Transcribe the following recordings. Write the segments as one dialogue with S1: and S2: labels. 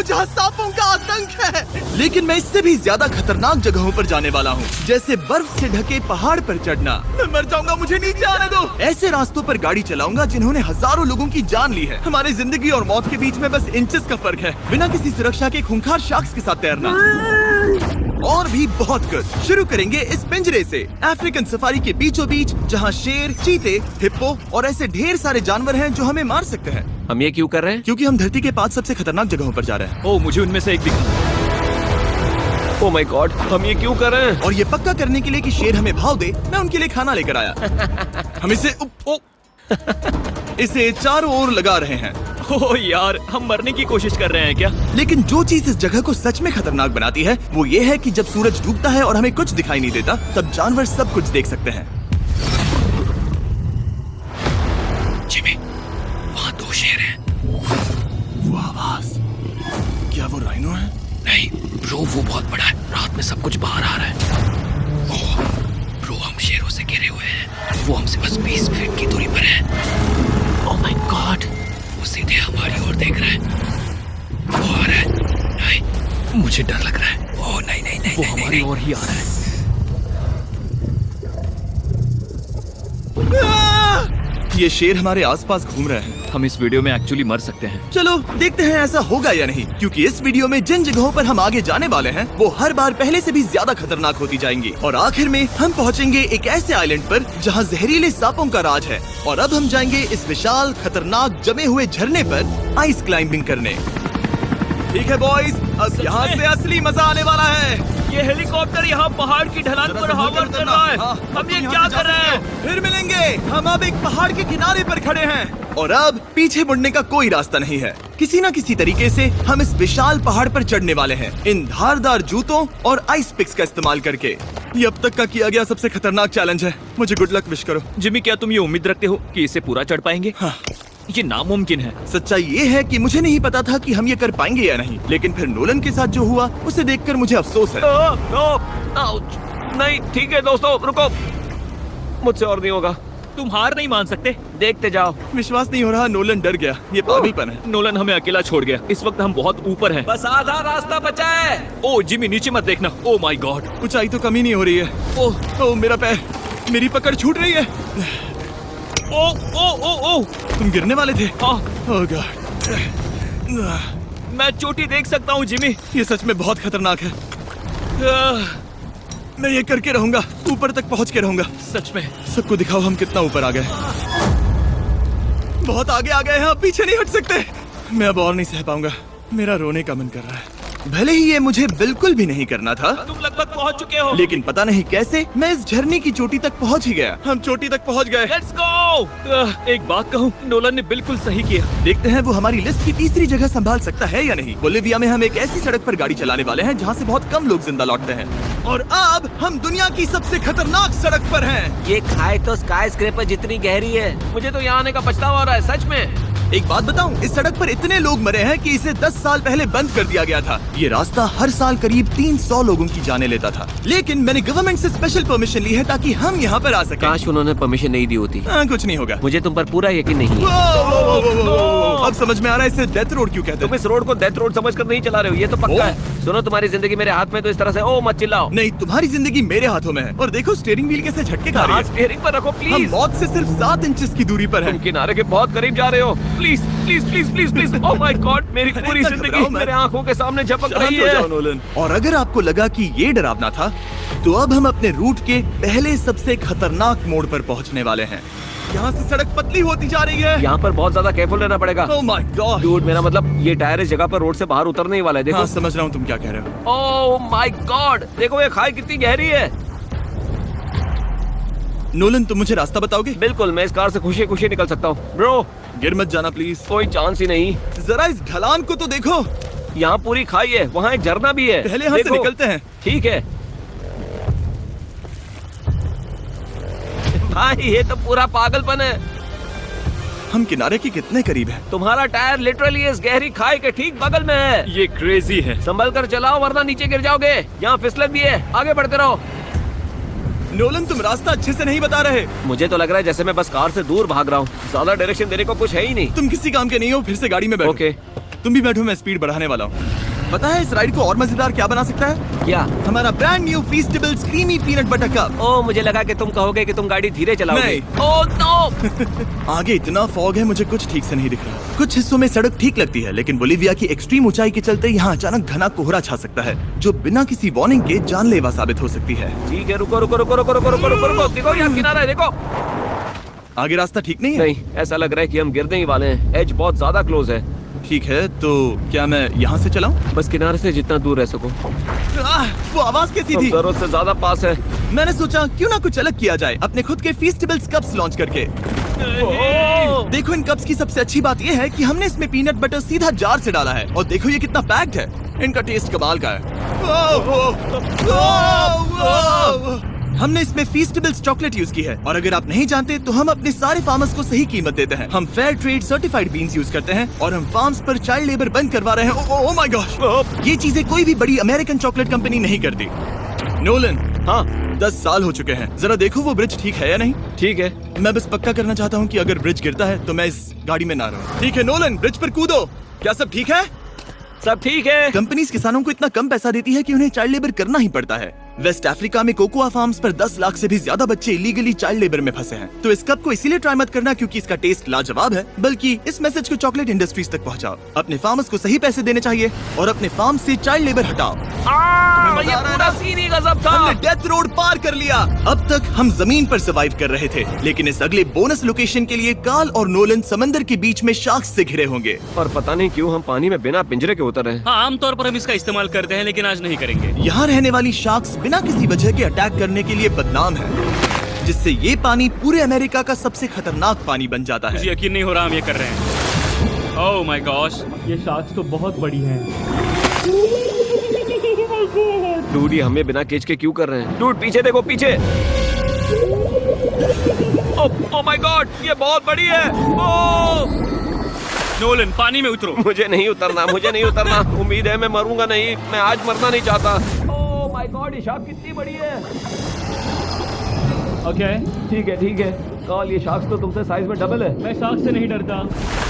S1: हूँ जहाँ सांपों का आतंक है। लेकिन मैं इससे भी ज्यादा खतरनाक जगहों पर जाने वाला हूँ, जैसे बर्फ से ढके पहाड़ पर चढ़ना। मैं मर जाऊंगा, मुझे नीचे आने दो। ऐसे रास्तों पर गाड़ी चलाऊंगा जिन्होंने हजारों लोगों की जान ली है। हमारी जिंदगी और मौत के बीच में बस इंचेस का फर्क है। बिना किसी सुरक्षा के खूंखार शार्क्स के साथ तैरना और भी बहुत कुछ। शुरू करेंगे इस पिंजरे से, अफ्रीकन सफारी के बीचों बीच, जहाँ शेर, चीते, हिप्पो और ऐसे ढेर सारे जानवर हैं जो हमें मार सकते हैं।
S2: हम ये क्यों कर रहे हैं?
S1: क्योंकि हम धरती के 5 सबसे खतरनाक जगहों पर जा रहे हैं।
S3: ओह, मुझे उनमें से एक दिखा।
S2: ओह माय गॉड, हम ये क्यों कर रहे हैं?
S1: और ये पक्का करने के लिए कि शेर हमें भाव दे, मैं उनके लिए खाना लेकर आया। हम इसे चारों ओर लगा रहे हैं।
S3: ओह यार, हम मरने की कोशिश कर रहे हैं क्या?
S1: लेकिन जो चीज इस जगह को सच में खतरनाक बनाती है वो ये है कि जब सूरज डूबता है और हमें कुछ दिखाई नहीं देता, तब जानवर सब कुछ देख सकते हैं।
S2: जिमी, वहाँ 2 शेर हैं।
S1: वो आवाज, क्या वो राइनो है?
S2: नहीं ब्रो, वो बहुत बड़ा है। रात में सब कुछ बाहर आ रहा है। ओह ब्रो, हम शेरों से घिरे हुए हैं। वो हमसे बस 20 फीट की दूरी पर है। ओह माय गॉड, वो सीधे हमारी ओर देख रहा है। वो आ रहा है। नहीं, मुझे डर लग रहा है। ओह नहीं नहीं नहीं,
S3: वो
S2: नहीं,
S3: हमारी
S2: नहीं।
S3: ओर ही आ रहा है।
S1: ये शेर हमारे आसपास घूम रहे हैं।
S3: हम इस वीडियो में एक्चुअली मर सकते हैं।
S1: चलो देखते हैं ऐसा होगा या नहीं, क्योंकि इस वीडियो में जिन जगहों पर हम आगे जाने वाले हैं वो हर बार पहले से भी ज्यादा खतरनाक होती जाएंगी। और आखिर में हम पहुंचेंगे एक ऐसे आइलैंड पर जहां जहरीले सांपों का राज है। और अब हम जाएंगे इस विशाल, खतरनाक, जमे हुए झरने पर आइस क्लाइंबिंग करने। ठीक है बॉयज, अब यहाँ से असली मजा आने वाला है।
S3: ये हेलीकॉप्टर यहाँ पहाड़ की ढलान पर हवा कर रहा है। हम ये क्या कर रहे हैं?
S1: फिर मिलेंगे। हम अब एक पहाड़ के किनारे पर खड़े हैं और अब पीछे मुड़ने का कोई रास्ता नहीं है। किसी न किसी तरीके से हम इस विशाल पहाड़ पर चढ़ने वाले हैं, इन धारदार जूतों और आइस पिक्स का इस्तेमाल करके। ये अब तक का किया गया सबसे खतरनाक चैलेंज है। मुझे गुड लक विश करो।
S3: जिमी, क्या तुम ये उम्मीद रखते हो कि इसे पूरा चढ़ पाएंगे?
S1: हाँ।
S3: ये नामुमकिन है।
S1: सच्चाई ये है कि मुझे नहीं पता था कि हम ये कर पाएंगे या नहीं, लेकिन फिर नोलन के साथ जो हुआ उसे देखकर मुझे अफसोस है।
S2: नहीं ठीक है दोस्तों, रुको, मुझसे और नहीं होगा।
S3: तुम हार नहीं मान सकते।
S2: देखते जाओ।
S1: विश्वास नहीं हो रहा, नोलन डर गया। ये पागलपन है।
S3: नोलन हमें अकेला छोड़ गया। इस वक्त हम बहुत ऊपर हैं।
S2: बस आधा रास्ता बचा है।
S3: ओह जिमी, नीचे मत देखना। ओह माय गॉड,
S1: ऊंचाई तो कमी नहीं हो रही है। ओह मेरा पैर, मेरी पकड़ छूट रही है।
S3: ओह ओह ओह ओह,
S1: तुम गिरने वाले थे।
S3: हाँ।
S1: ओह गॉड,
S3: मैं चोटी देख सकता हूँ जिमी।
S1: ये सच में बहुत खतरनाक है। मैं ये करके रहूंगा, ऊपर तक पहुंच के रहूंगा।
S3: सच में।
S1: सबको दिखाओ हम कितना ऊपर आ गए। बहुत आगे आ गए हैं, अब पीछे नहीं हट सकते। मैं अब और नहीं सह पाऊंगा, मेरा रोने का मन कर रहा है। भले ही ये मुझे बिल्कुल भी नहीं करना था,
S3: तुम लगभग पहुंच चुके हो।
S1: लेकिन पता नहीं कैसे मैं इस झरने की चोटी तक पहुंच ही गया। हम चोटी तक पहुंच गए।
S3: Let's go. एक बात कहूँ, नोलन ने बिल्कुल सही किया।
S1: देखते हैं वो हमारी लिस्ट की तीसरी जगह संभाल सकता है या नहीं। बोलिविया में हम एक ऐसी सड़क पर गाड़ी चलाने वाले हैं जहाँ से बहुत कम लोग जिंदा लौटते हैं। और अब हम दुनिया की सबसे खतरनाक सड़क पर हैं।
S2: ये खाई तो स्काई स्क्रैपर जितनी गहरी है। मुझे तो यहाँ आने का पछतावा हो रहा है, सच में।
S1: एक बात बताऊं, इस सड़क पर इतने लोग मरे हैं कि इसे 10 साल पहले बंद कर दिया गया था। ये रास्ता हर साल करीब 300 लोगों की जाने लेता था, लेकिन मैंने गवर्नमेंट से स्पेशल परमिशन ली है ताकि हम यहाँ पर आ सकें।
S2: काश उन्होंने परमिशन नहीं दी होती।
S1: कुछ नहीं होगा।
S2: मुझे तुम पर पूरा यकीन नहीं है।
S1: अब समझ में आ रहा है इसे डेथ रोड क्यों कहते
S2: तुम इस रोड को डेथ रोड समझकर नहीं चला रहे हो, ये तो पक्का है। सुनो, तुम्हारी जिंदगी मेरे हाथ में, तो इस तरह से ओ मत चिल्लाओ।
S1: नहीं, तुम्हारी जिंदगी मेरे हाथों में है। और देखो स्टीयरिंग व्हील कैसे झटके खा रही है।
S2: स्टीयरिंग पर रखो
S1: हम
S2: प्लीज।
S1: मौत से सिर्फ 7 इंचेस की दूरी पर
S2: तुम
S1: हैं।
S2: किनारे के बहुत करीब जा रहे हो। Please please please please please. Oh my God, मेरी पूरी
S1: इतना
S2: जिंदगी
S1: घबराओ मत।
S2: मेरे आंखों के सामने झपक
S1: शांत
S2: रही
S1: हो जाओ
S2: है।
S1: नोलन। और अगर आपको लगा कि ये डरावना था, तो अब हम अपने रूट के पहले सबसे खतरनाक मोड़ पर पहुंचने वाले हैं। यहाँ से सड़क पतली होती जा रही है।
S2: यहाँ पर बहुत ज्यादा केयरफुल रहना पड़ेगा।
S1: Oh my God.
S2: डूड, मेरा मतलब ये टायर इस जगह पर रोड से बाहर उतरने ही वाला है। देखो।
S1: हाँ, समझ रहा हूँ तुम क्या कह रहे हो।
S2: ओह माय गॉड, देखो ये खाई कितनी गहरी है।
S1: नोलन, तुम मुझे रास्ता बताओगे?
S2: बिल्कुल, मैं इस कार से खुशी खुशी निकल सकता हूँ। ब्रो,
S1: गिर मत जाना प्लीज।
S2: कोई चांस ही नहीं।
S1: जरा इस ढलान को तो देखो।
S2: यहाँ पूरी खाई है, वहाँ एक झरना भी है।
S1: पहले यहाँ से
S2: देखो।
S1: निकलते हैं।
S2: ठीक है भाई, ये तो पूरा पागलपन है।
S1: हम किनारे के कितने करीब हैं?
S2: तुम्हारा टायर लिटरली इस गहरी खाई के ठीक बगल में है।
S3: ये क्रेजी है।
S2: संभल कर चलाओ वरना नीचे गिर जाओगे। यहाँ फिसलन भी है, आगे बढ़ते रहो।
S1: नोलन, तुम रास्ता अच्छे से नहीं बता रहे।
S2: मुझे तो लग रहा है जैसे मैं बस कार से दूर भाग रहा हूँ। ज्यादा डायरेक्शन देने को कुछ है ही नहीं।
S1: तुम किसी काम के नहीं हो, फिर से गाड़ी में बैठो।
S2: ओके,
S1: तुम भी बैठो, मैं स्पीड बढ़ाने वाला हूँ। पता है इस राइड को और मजेदार क्या बना सकता है?
S2: क्या?
S1: हमारा brand new Feastable creamy peanut butter cup.
S2: ओ, मुझे लगा कि तुम कहोगे कि तुम गाड़ी धीरे चलाओगे।
S1: नहीं।
S2: Oh no!
S1: आगे इतना फॉग है, मुझे कुछ ठीक से नहीं दिख रहा। कुछ हिस्सों में सड़क ठीक लगती है, लेकिन बोलिविया की एक्सट्रीम ऊंचाई के चलते यहाँ अचानक घना कोहरा छा सकता है, जो बिना किसी वार्निंग के जानलेवा साबित हो सकती है।
S2: ठीक है, रुको रुको रुको रुको रुको रुको रुको रुको, देखो यहाँ किनारा है, देखो।
S1: आगे रास्ता ठीक नहीं है?
S2: नहीं, ऐसा लग रहा है कि हम गिरने ही वाले हैं। एज बहुत ज्यादा क्लोज है।
S1: ठीक है, तो क्या मैं यहाँ से चलाऊं?
S2: बस किनारे से जितना दूर रह सको।
S1: वो आवाज कैसी
S2: हम
S1: थी?
S2: जरूरत से ज्यादा पास है।
S1: मैंने सोचा क्यों ना कुछ अलग किया जाए, अपने खुद के फीस्टेबल्स कप्स लॉन्च करके। देखो इन कप्स की सबसे अच्छी बात ये है कि हमने इसमें पीनट बटर सीधा जार से डाला है, और देखो ये कितना पैक्ड है। इनका टेस्ट कमाल का है। हमने इसमें फीस्टेबल्स चॉकलेट यूज की है, और अगर आप नहीं जानते तो हम अपने सारे फार्मर्स को सही कीमत देते हैं। हम fair trade certified beans use करते हैं, और हम फार्म्स पर चाइल्ड लेबर बंद करवा रहे हैं। ओह माय गॉश, ये चीजें कोई भी बड़ी अमेरिकन चॉकलेट कंपनी नहीं करती। नोलन,
S2: हाँ
S1: 10 साल हो चुके हैं, जरा देखो वो ब्रिज ठीक है या नहीं।
S2: ठीक है।
S1: मैं बस पक्का करना चाहता हूँ कि अगर ब्रिज गिरता है तो मैं इस गाड़ी में ना रहूं। ठीक है नोलन, ब्रिज पर कूदो। क्या सब ठीक है?
S2: सब ठीक है।
S1: कंपनीज किसानों को इतना कम पैसा देती है कि उन्हें चाइल्ड लेबर करना ही पड़ता है। वेस्ट अफ्रीका में कोकोआ फार्म्स पर 10 लाख से भी ज्यादा बच्चे इलीगली चाइल्ड लेबर में फंसे हैं। तो इस कप को इसीलिए ट्राई मत करना क्योंकि इसका टेस्ट लाजवाब है, बल्कि इस मैसेज को चॉकलेट इंडस्ट्रीज तक पहुंचाओ। अपने फार्मर्स को सही पैसे देने चाहिए और अपने फार्म से चाइल्ड लेबर हटाओ।
S2: ये पूरा सीन ही गजब था।
S1: हमने डेथ रोड पार कर लिया। अब तक हम जमीन पर सर्वाइव कर रहे थे, लेकिन इस अगले बोनस लोकेशन के लिए कार्ल और नोलन समंदर के बीच में शार्क्स से घिरे होंगे।
S2: और पता नहीं क्यों हम पानी में बिना पिंजरे के उतर रहे हैं।
S3: हाँ, आमतौर पर हम इसका इस्तेमाल करते हैं, लेकिन आज नहीं करेंगे।
S1: यहाँ रहने वाली शार्क्स बिना किसी वजह के अटैक करने के लिए बदनाम है, जिससे ये पानी पूरे अमेरिका का सबसे खतरनाक पानी बन जाता है।
S3: मुझे यकीन नहीं हो रहा हम ये कर रहे हैं। ओह माय गॉश, ये शार्क्स तो बहुत बड़ी हैं।
S2: डूड, ये हमें बिना केज के क्यों कर रहे हैं? डूड पीछे देखो, पीछे। ओह माय गॉड, ये बहुत बड़ी है। ओह
S3: नोलन, पानी में उतरो।
S2: मुझे नहीं उतरना, मुझे नहीं उतरना। उम्मीद है मैं मरूंगा नहीं। मैं आज मरना नहीं चाहता। ओह माय गॉड, ये शार्क कितनी बड़ी है।
S3: ओके,
S2: ठीक है ठीक है। कार्ल, ये शार्क तो तुमसे साइज में डबल है।
S3: मैं शार्क से नहीं डरता,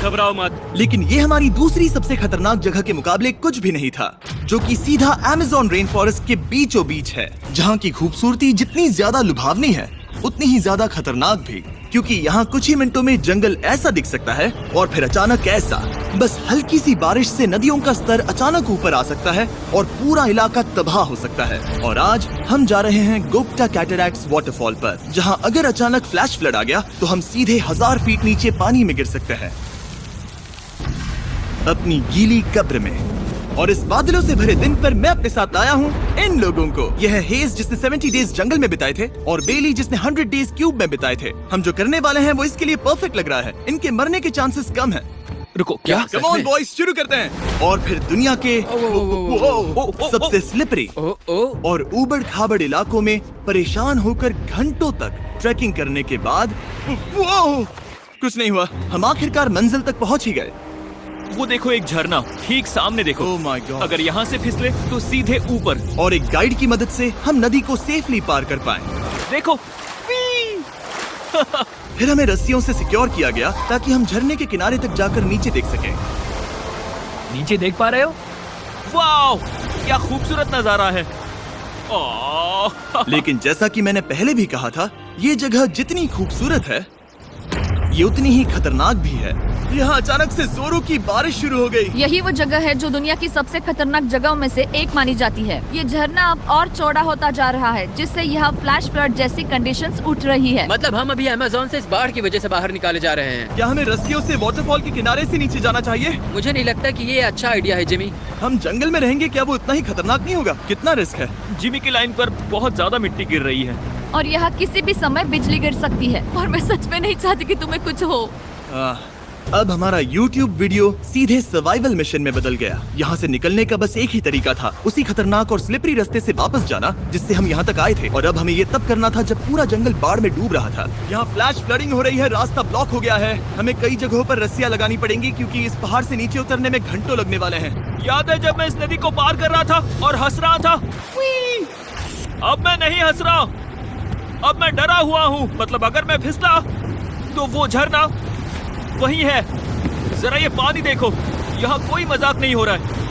S3: घबराओ मत।
S1: लेकिन ये हमारी दूसरी सबसे खतरनाक जगह के मुकाबले कुछ भी नहीं था, जो कि सीधा अमेज़न रेन फॉरेस्ट के बीचों बीच है, जहाँ की खूबसूरती जितनी ज्यादा लुभावनी है उतनी ही ज्यादा खतरनाक भी, क्योंकि यहाँ कुछ ही मिनटों में जंगल ऐसा दिख सकता है और फिर अचानक ऐसा। बस हल्की सी बारिश से नदियों का स्तर अचानक ऊपर आ सकता है और पूरा इलाका तबाह हो सकता है। और आज हम जा रहे हैं गोप्टा कैटरैक्ट्स वाटरफॉल पर, जहाँ अगर अचानक फ्लैश फ्लड आ गया तो हम सीधे 1000 फीट नीचे पानी में गिर सकते हैं, अपनी गीली कब्र में। और इस बादलों से भरे दिन पर मैं अपने साथ लाया हूँ इन लोगों को। यह है हेज, जिसने 70 डेज जंगल में बिताए थे, और बेली, जिसने 100 डेज क्यूब में बिताए थे। हम जो करने वाले हैं वो इसके लिए परफेक्ट लग रहा है। इनके मरने के चांसेस कम हैं।
S2: रुको, क्या?
S1: कम ऑन बॉयज, शुरू करते हैं। और फिर दुनिया के सबसे स्लिपरी और ऊबड़ खाबड़ इलाकों में परेशान होकर घंटों तक ट्रैकिंग करने के बाद कुछ नहीं हुआ, हम आखिरकार मंजिल तक पहुंच ही गए।
S3: वो देखो, एक झरना ठीक सामने देखो।
S1: Oh my God.
S3: अगर यहाँ से फिसले तो सीधे ऊपर।
S1: और एक गाइड की मदद से हम नदी को सेफली पार कर पाए।
S3: देखो।
S1: फिर हमें रस्सियों से सिक्योर किया गया ताकि हम झरने के किनारे तक जाकर नीचे देख सकें।
S3: नीचे देख पा रहे हो? वाओ, क्या खूबसूरत नजारा है।
S1: लेकिन जैसा कि मैंने पहले भी कहा था, ये जगह जितनी खूबसूरत है ये उतनी ही खतरनाक भी है। यहाँ अचानक से जोरों की बारिश शुरू हो गई।
S4: यही वो जगह है जो दुनिया की सबसे खतरनाक जगहों में से एक मानी जाती है। ये झरना अब और चौड़ा होता जा रहा है, जिससे यहाँ फ्लैश फ्लड जैसी कंडीशंस उठ रही है।
S5: मतलब हम अभी अमेज़न से इस बाढ़ की वजह से बाहर निकाले जा रहे हैं।
S1: क्या हमें रस्सियों से वाटरफॉल के किनारे से नीचे जाना चाहिए?
S5: मुझे नहीं लगता कि ये अच्छा आइडिया है जिमी।
S1: हम जंगल में रहेंगे, क्या वो इतना ही खतरनाक नहीं होगा? कितना रिस्क है?
S3: जिमी की लाइन पर बहुत ज्यादा मिट्टी गिर रही है,
S4: और यहाँ किसी भी समय बिजली गिर सकती है, और मैं सच में नहीं चाहती कि तुम्हें कुछ हो।
S1: अब हमारा YouTube वीडियो सीधे सर्वाइवल मिशन में बदल गया। यहाँ से निकलने का बस एक ही तरीका था, उसी खतरनाक और स्लिपरी रास्ते से वापस जाना जिससे हम यहाँ तक आए थे। और अब हमें ये तब करना था जब पूरा जंगल बाढ़ में डूब रहा था। यहाँ फ्लैश फ्लडिंग हो रही है, रास्ता ब्लॉक हो गया है। हमें कई जगहों पर रस्सियाँ लगानी पड़ेंगी क्योंकि इस पहाड़ से नीचे उतरने में घंटों लगने वाले हैं।
S3: याद है जब मैं इस नदी को पार कर रहा था और हंस रहा था? अब मैं नहीं हंस रहा, अब मैं डरा हुआ हूँ। मतलब अगर मैं फिसला तो वो झरना वही है। जरा ये पानी देखो, यहाँ कोई मजाक नहीं हो रहा है।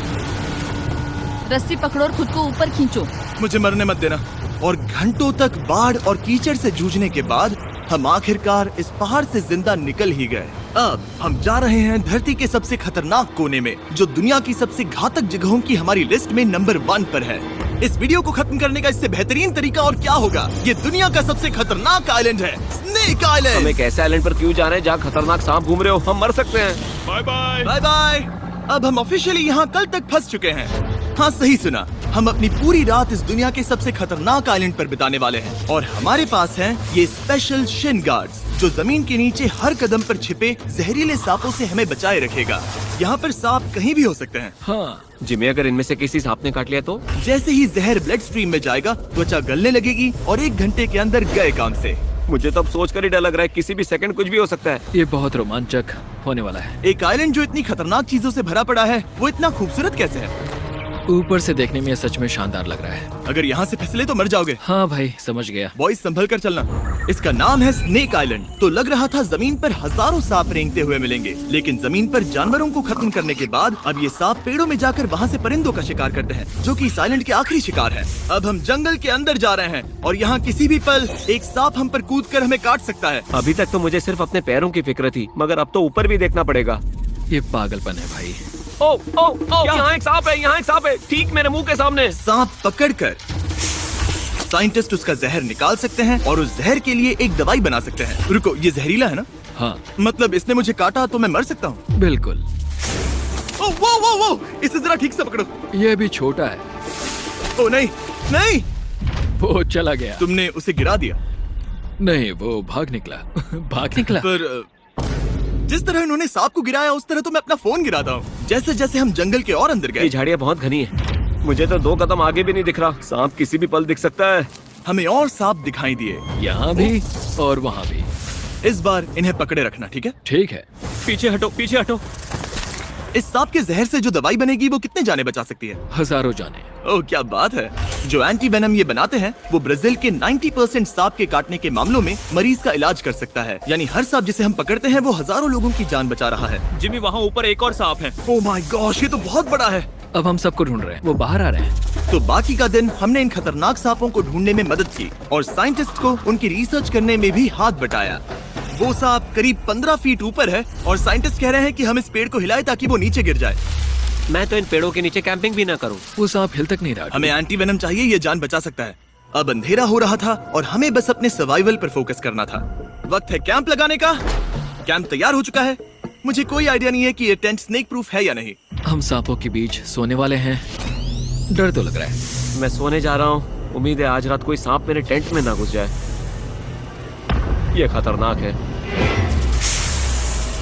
S4: रस्सी पकड़ो और खुद को ऊपर खींचो।
S1: मुझे मरने मत देना। और घंटों तक बाढ़ और कीचड़ से जूझने के बाद हम आखिरकार इस पहाड़ से जिंदा निकल ही गए। अब हम जा रहे हैं धरती के सबसे खतरनाक कोने में, जो दुनिया की सबसे घातक जगहों की हमारी लिस्ट में नंबर 1 पर है। इस वीडियो को खत्म करने का इससे बेहतरीन तरीका और क्या होगा। ये दुनिया का सबसे खतरनाक आइलैंड है, स्नेक
S2: हम
S1: आइलैंड।
S2: एक ऐसे आइलैंड पर क्यों जा रहे हैं जहाँ खतरनाक सांप घूम रहे हो? हम मर सकते हैं।
S3: Bye bye.
S1: Bye bye. अब हम ऑफिशियली यहाँ कल तक फंस चुके हैं। हाँ, सही सुना। हम अपनी पूरी रात इस दुनिया के सबसे खतरनाक आइलैंड पर बिताने वाले हैं और हमारे पास हैं ये स्पेशल शिन गार्ड्स, जो जमीन के नीचे हर कदम पर छिपे जहरीले सांपों से हमें बचाए रखेगा। यहाँ पर सांप कहीं भी हो सकते हैं।
S3: हाँ,
S2: जिमी, अगर इनमें से किसी सांप ने काट लिया तो?
S1: जैसे ही जहर ब्लड स्ट्रीम में जाएगा, त्वचा गलने लगेगी और 1 घंटे के अंदर गए काम से।
S2: मुझे तो अब सोचकर ही डर लग रहा है, किसी भी सेकंड कुछ भी हो सकता है।
S3: ये बहुत रोमांचक होने वाला है।
S1: एक आइलैंड जो इतनी खतरनाक चीजों से भरा पड़ा है, वो इतना खूबसूरत कैसे है?
S3: ऊपर से देखने में ये सच में शानदार लग रहा है।
S1: अगर यहाँ से फिसले तो मर जाओगे।
S3: हाँ भाई, समझ गया।
S1: बॉयज, संभल कर चलना। इसका नाम है स्नेक आइलैंड। तो लग रहा था जमीन पर हजारों सांप रेंगते हुए मिलेंगे, लेकिन जमीन पर जानवरों को खत्म करने के बाद अब ये सांप पेड़ों में जाकर वहाँ से परिंदों का शिकार करते हैं, जो कि इस आइलैंड के आखिरी शिकार है। अब हम जंगल के अंदर जा रहे हैं और यहाँ किसी भी पल एक सांप हम पर कूद कर हमें काट सकता है।
S2: अभी तक तो मुझे सिर्फ अपने पैरों की फिक्र थी, मगर अब तो ऊपर भी देखना पड़ेगा।
S3: ये पागलपन है भाई।
S2: ओ ओ ओ, यहाँ एक सांप है, यहाँ एक सांप है, ठीक मेरे मुंह के सामने।
S1: सांप पकड़कर साइंटिस्ट उसका जहर निकाल सकते हैं और उस जहर के लिए एक दवाई बना सकते हैं। रुको, ये जहरीला है ना?
S3: हाँ,
S1: मतलब इसने मुझे काटा तो मैं मर सकता हूँ?
S3: बिल्कुल।
S1: ओ, वो, इसे जरा ठीक से पकड़ो।
S3: ये भी छोटा है।
S1: ओ नहीं, नहीं,
S3: वो चला गया।
S1: तुमने उसे गिरा दिया।
S3: नहीं, वो भाग निकला। भाग निकला।
S1: पर जिस तरह इन्होंने सांप को गिराया, उस तरह तो मैं अपना फोन गिराता हूँ। जैसे जैसे हम जंगल के और अंदर
S2: ये
S1: गए,
S2: झाड़ियाँ बहुत घनी है, मुझे तो 2 कदम आगे भी नहीं दिख रहा। सांप किसी भी पल दिख सकता है।
S1: हमें और सांप दिखाई दिए।
S3: यहाँ भी और वहाँ भी।
S1: इस बार इन्हें पकड़े रखना, ठीक है?
S3: ठीक है। पीछे हटो, पीछे हटो।
S1: इस सांप के जहर से जो दवाई बनेगी, वो कितने जाने बचा सकती है?
S3: हजारों जाने।
S1: ओह, क्या बात है। जो एंटी वेनम ये बनाते हैं, वो ब्राजील के 90% सांप के काटने के मामलों में मरीज का इलाज कर सकता है। यानी हर सांप जिसे हम पकड़ते हैं, वो हजारों लोगों की जान बचा रहा है।
S3: जिमी, वहाँ ऊपर एक और सांप है।
S1: ओह माय गॉश, ये तो बहुत बड़ा है।
S3: अब हम सबको ढूंढ रहे हैं, वो बाहर आ रहे हैं।
S1: तो बाकी का दिन हमने इन खतरनाक सांपों को ढूंढने में मदद की और साइंटिस्ट को उनकी रिसर्च करने में भी हाथ बटाया। वो सांप करीब 15 फीट ऊपर है और साइंटिस्ट कह रहे हैं कि हम इस पेड़ को हिलाएं ताकि वो नीचे गिर जाए।
S2: मैं तो इन पेड़ों के नीचे कैंपिंग भी ना करूं।
S3: वो सांप हिल तक नहीं रहा।
S1: हमें एंटी वेनम चाहिए, ये जान बचा सकता है। अब अंधेरा हो रहा था और हमें बस अपने सर्वाइवल पर फोकस करना था। वक्त है कैंप लगाने का। कैंप तैयार हो चुका है। मुझे कोई आइडिया नहीं है कि ये टेंट स्नेक प्रूफ है या नहीं।
S3: हम सांपों के बीच सोने वाले हैं। डर तो लग रहा है।
S2: मैं सोने जा रहा हूँ। उम्मीद है आज रात कोई सांप मेरे टेंट में ना घुस जाए। ये खतरनाक है।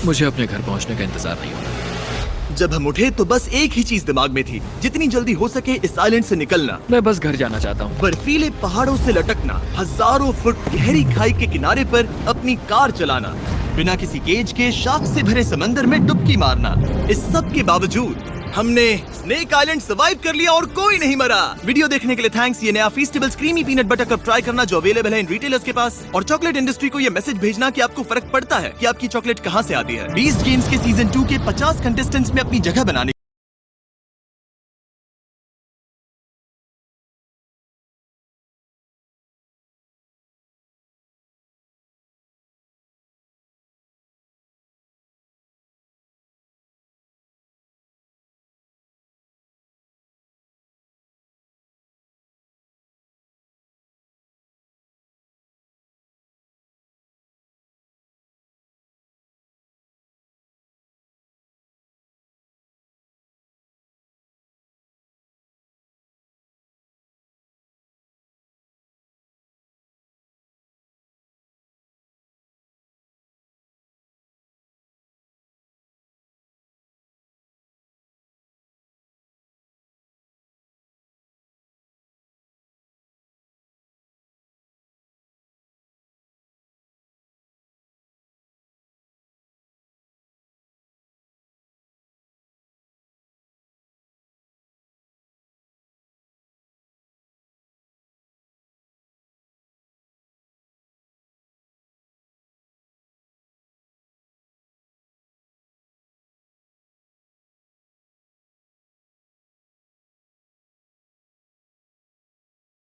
S3: मुझे अपने घर पहुंचने का इंतजार नहीं हो रहा।
S1: जब हम उठे तो बस एक ही चीज दिमाग में थी, जितनी जल्दी हो सके इस आइलैंड से निकलना।
S3: मैं बस घर जाना चाहता हूँ।
S1: बर्फीले पहाड़ों से लटकना, हजारों फुट गहरी खाई के किनारे पर अपनी कार चलाना, बिना किसी केज के शाख से भरे समंदर में डुबकी मारना। इस सब के बावजूद हमने स्नेक आइलैंड सर्वाइव कर लिया और कोई नहीं मरा। वीडियो देखने के लिए थैंक्स। ये नया Feastable creamy peanut butter cup try करना, जो अवेलेबल है इन रिटेलर्स के पास। और चॉकलेट इंडस्ट्री को ये मैसेज भेजना कि आपको फर्क पड़ता है कि आपकी चॉकलेट कहाँ से आती है। बीस्ट गेम्स के सीजन 2 के 50 कंटेस्टेंट्स में अपनी जगह बनाने